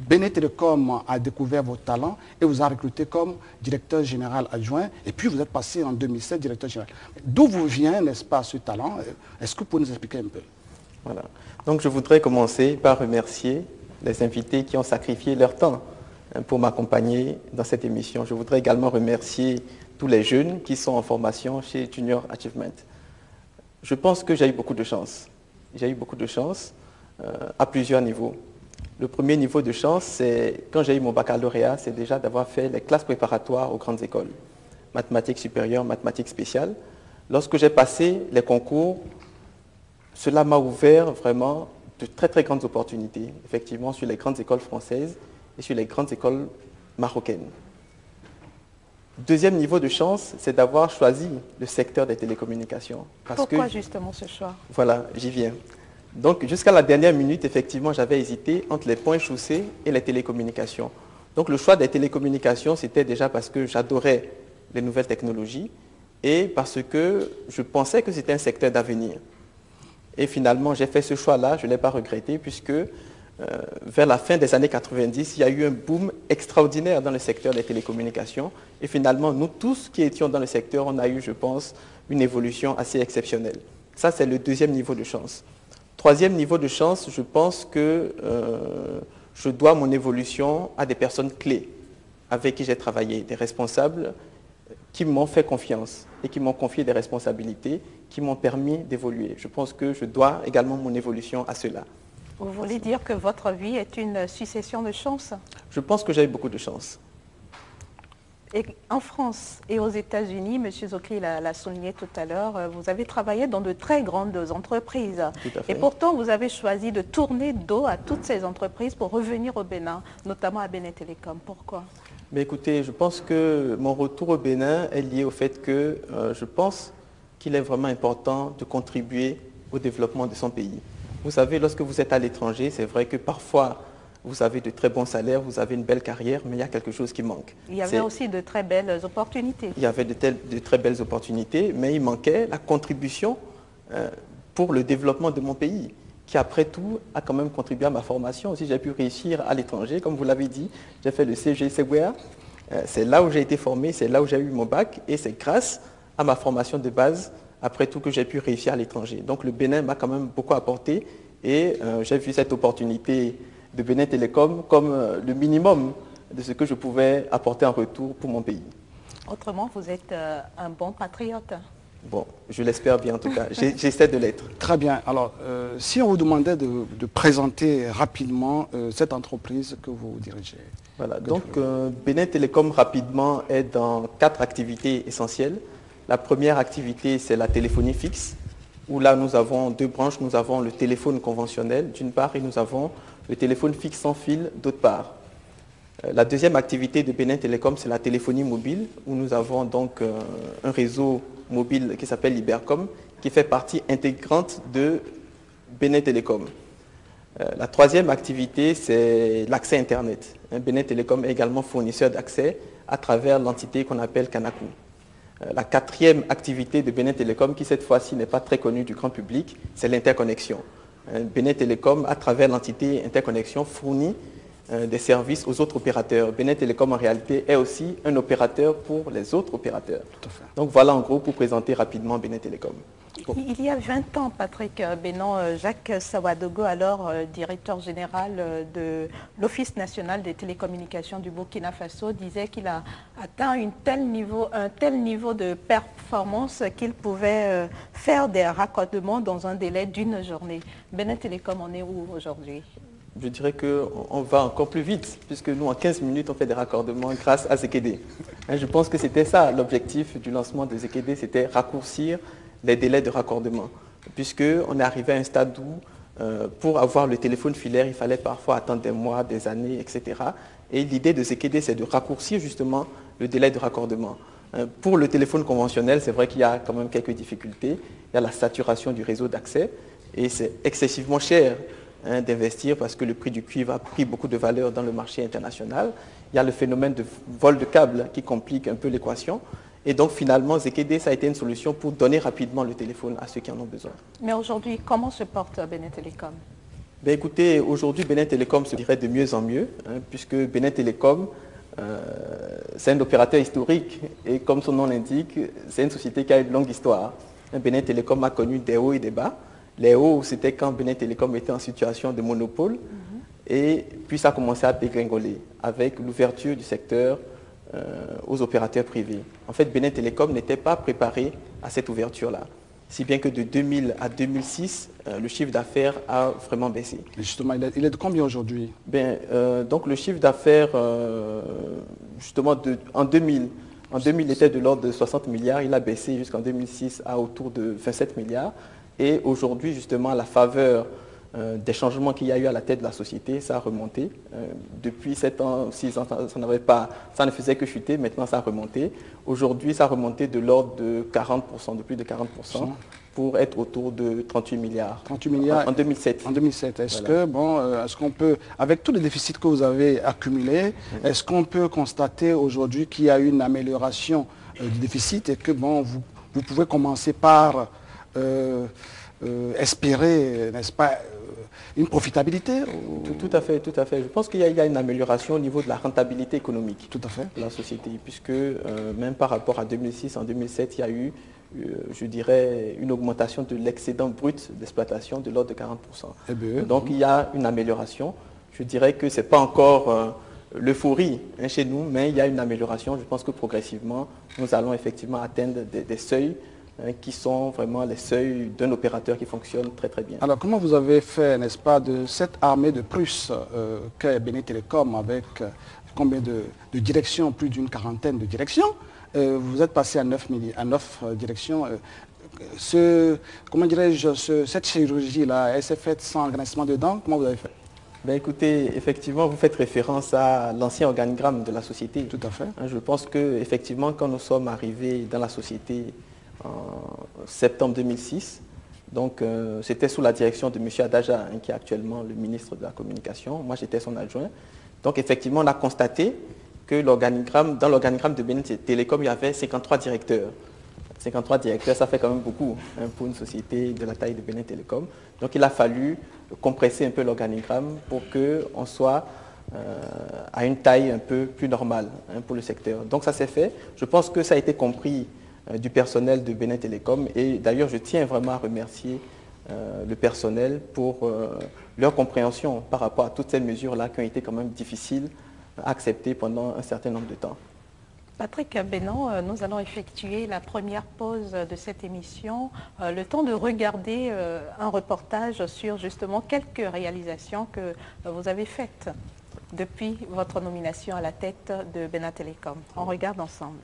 Benin Télécom a découvert vos talents et vous a recruté comme directeur général adjoint. Et puis vous êtes passé en 2007 directeur général. D'où vous vient, n'est-ce pas, ce talent? Est-ce que vous pouvez nous expliquer un peu? Voilà. Donc je voudrais commencer par remercier les invités qui ont sacrifié leur temps pour m'accompagner dans cette émission. Je voudrais également remercier tous les jeunes qui sont en formation chez Junior Achievement. Je pense que j'ai eu beaucoup de chance. J'ai eu beaucoup de chance à plusieurs niveaux. Le premier niveau de chance, c'est quand j'ai eu mon baccalauréat, c'est déjà d'avoir fait les classes préparatoires aux grandes écoles. Mathématiques supérieures, mathématiques spéciales. Lorsque j'ai passé les concours, cela m'a ouvert vraiment de très très grandes opportunités, effectivement, sur les grandes écoles françaises et sur les grandes écoles marocaines. Deuxième niveau de chance, c'est d'avoir choisi le secteur des télécommunications. Pourquoi justement ce choix? Voilà, j'y viens. Donc jusqu'à la dernière minute, effectivement, j'avais hésité entre les ponts et chaussées et les télécommunications. Donc le choix des télécommunications, c'était déjà parce que j'adorais les nouvelles technologies et parce que je pensais que c'était un secteur d'avenir. Et finalement, j'ai fait ce choix-là, je ne l'ai pas regretté, puisque vers la fin des années 90, il y a eu un boom extraordinaire dans le secteur des télécommunications. Et finalement, nous tous qui étions dans le secteur, on a eu, je pense, une évolution assez exceptionnelle. Ça, c'est le deuxième niveau de chance. Troisième niveau de chance, je pense que je dois mon évolution à des personnes clés avec qui j'ai travaillé, des responsables qui m'ont fait confiance et qui m'ont confié des responsabilités qui m'ont permis d'évoluer. Je pense que je dois également mon évolution à cela. Vous voulez dire que votre vie est une succession de chances? Je pense que j'ai eu beaucoup de chance. Et en France et aux États-Unis, M. Zokli l'a souligné tout à l'heure, vous avez travaillé dans de très grandes entreprises. Tout à fait. Et pourtant, vous avez choisi de tourner dos à toutes ces entreprises pour revenir au Bénin, notamment à Benin Télécom. Pourquoi? Mais écoutez, je pense que mon retour au Bénin est lié au fait que je pense qu'il est vraiment important de contribuer au développement de son pays. Vous savez, lorsque vous êtes à l'étranger, c'est vrai que parfois, vous avez de très bons salaires, vous avez une belle carrière, mais il y a quelque chose qui manque. Il y avait aussi de très belles opportunités. Il y avait de très belles opportunités, mais il manquait la contribution pour le développement de mon pays, qui après tout a quand même contribué à ma formation. Si j'ai pu réussir à l'étranger, comme vous l'avez dit, j'ai fait le CG Seguia. C'est là où j'ai été formé, c'est là où j'ai eu mon bac, et c'est grâce à ma formation de base, après tout, que j'ai pu réussir à l'étranger. Donc le Bénin m'a quand même beaucoup apporté, et j'ai vu cette opportunité de Benin Télécom comme le minimum de ce que je pouvais apporter en retour pour mon pays. Autrement, vous êtes un bon patriote. Bon, je l'espère bien en tout cas. J'essaie de l'être. Très bien. Alors, si on vous demandait de présenter rapidement cette entreprise que vous dirigez. Voilà, donc Benin Télécom rapidement est dans 4 activités essentielles. La première activité, c'est la téléphonie fixe, où là nous avons 2 branches. Nous avons le téléphone conventionnel d'une part et nous avons le téléphone fixe sans fil d'autre part. La deuxième activité de Benin Télécom, c'est la téléphonie mobile, où nous avons donc un réseau mobile qui s'appelle Libercom, qui fait partie intégrante de Benin Télécom. La troisième activité, c'est l'accès Internet. Benin Télécom est également fournisseur d'accès à travers l'entité qu'on appelle Kanaku. La quatrième activité de Benin Télécom, qui cette fois-ci n'est pas très connue du grand public, c'est l'interconnexion. Benin Télécom, à travers l'entité interconnexion, fournit des services aux autres opérateurs. Benin Télécom, en réalité, est aussi un opérateur pour les autres opérateurs. Tout à fait. Donc voilà en gros pour présenter rapidement Benin Télécom. Bon. Il y a 20 ans, Patrick Bénan, Jacques Sawadogo, alors directeur général de l'Office national des télécommunications du Burkina Faso, disait qu'il a atteint un tel niveau de performance qu'il pouvait faire des raccordements dans un délai d'1 journée. Benin Télécom en est où aujourd'hui? Je dirais qu'on va encore plus vite, puisque nous, en 15 minutes, on fait des raccordements grâce à ZKD. Je pense que c'était ça l'objectif du lancement de ZKD, c'était raccourcir les délais de raccordement, puisqu'on est arrivé à un stade où, pour avoir le téléphone filaire, il fallait parfois attendre des mois, des années, etc. Et l'idée de ZKD, c'est de raccourcir justement le délai de raccordement. Pour le téléphone conventionnel, c'est vrai qu'il y a quand même quelques difficultés. Il y a la saturation du réseau d'accès, et c'est excessivement cher d'investir parce que le prix du cuivre a pris beaucoup de valeur dans le marché international. Il y a le phénomène de vol de câbles qui complique un peu l'équation. Et donc finalement, ZKD, ça a été une solution pour donner rapidement le téléphone à ceux qui en ont besoin. Mais aujourd'hui, comment se porte Benin Télécom? Ben écoutez, aujourd'hui, Benin Telecom se dirait de mieux en mieux, hein, puisque Benin Telecom, c'est un opérateur historique et comme son nom l'indique, c'est une société qui a une longue histoire. Benin Telecom a connu des hauts et des bas. Les hauts, c'était quand Benin Telecom était en situation de monopole et puis ça a commencé à dégringoler avec l'ouverture du secteur aux opérateurs privés. En fait, Benin Telecom n'était pas préparé à cette ouverture-là. Si bien que de 2000 à 2006, le chiffre d'affaires a vraiment baissé. Et justement, il est de combien aujourd'hui? Donc le chiffre d'affaires, justement, en 2000 était de l'ordre de 60 milliards. Il a baissé jusqu'en 2006 à autour de 27 milliards. Et aujourd'hui, justement, à la faveur des changements qu'il y a eu à la tête de la société, ça a remonté. Depuis 7 ans, 6 ans, ça ne faisait que chuter. Maintenant, ça a remonté. Aujourd'hui, ça a remonté de l'ordre de 40%, de plus de 40%, pour être autour de 38 milliards. 38 milliards en 2007. En 2007. Est-ce Voilà. est-ce qu'on peut, avec tous les déficits que vous avez accumulés, est-ce qu'on peut constater aujourd'hui qu'il y a une amélioration du déficit et que vous pouvez commencer par espérer, n'est-ce pas, une profitabilité Tout à fait, tout à fait. Je pense qu'il y a une amélioration au niveau de la rentabilité économique Tout à fait. de la société, puisque même par rapport à 2006, en 2007, il y a eu, je dirais, une augmentation de l'excédent brut d'exploitation de l'ordre de 40%. Donc il y a une amélioration. Je dirais que ce n'est pas encore l'euphorie chez nous, mais il y a une amélioration. Je pense que progressivement, nous allons effectivement atteindre des seuils qui sont vraiment les seuils d'un opérateur qui fonctionne très très bien. Alors comment vous avez fait, n'est-ce pas, de cette armée de Prusse qu'est Benin Telecom avec combien de directions, plus d'une quarantaine de directions, vous êtes passé à 9 directions. Comment dirais-je, cette chirurgie-là, elle s'est faite sans grincement de dents, comment vous avez fait? Écoutez, effectivement, vous faites référence à l'ancien organigramme de la société. Tout à fait. Je pense qu'effectivement, quand nous sommes arrivés dans la société en septembre 2006, donc c'était sous la direction de M. Adaja, qui est actuellement le ministre de la Communication. Moi, j'étais son adjoint. Donc, effectivement, on a constaté que dans l'organigramme de Benin Telecom, il y avait 53 directeurs. 53 directeurs, ça fait quand même beaucoup pour une société de la taille de Benin Telecom. Donc, il a fallu compresser un peu l'organigramme pour qu'on soit à une taille un peu plus normale pour le secteur. Donc, ça s'est fait. Je pense que ça a été compris du personnel de Benin Telecom et d'ailleurs, je tiens vraiment à remercier le personnel pour leur compréhension par rapport à toutes ces mesures-là qui ont été quand même difficiles à accepter pendant un certain nombre de temps. Patrick Bénan, nous allons effectuer la première pause de cette émission, le temps de regarder un reportage sur justement quelques réalisations que vous avez faites depuis votre nomination à la tête de Benin Telecom. On regarde ensemble.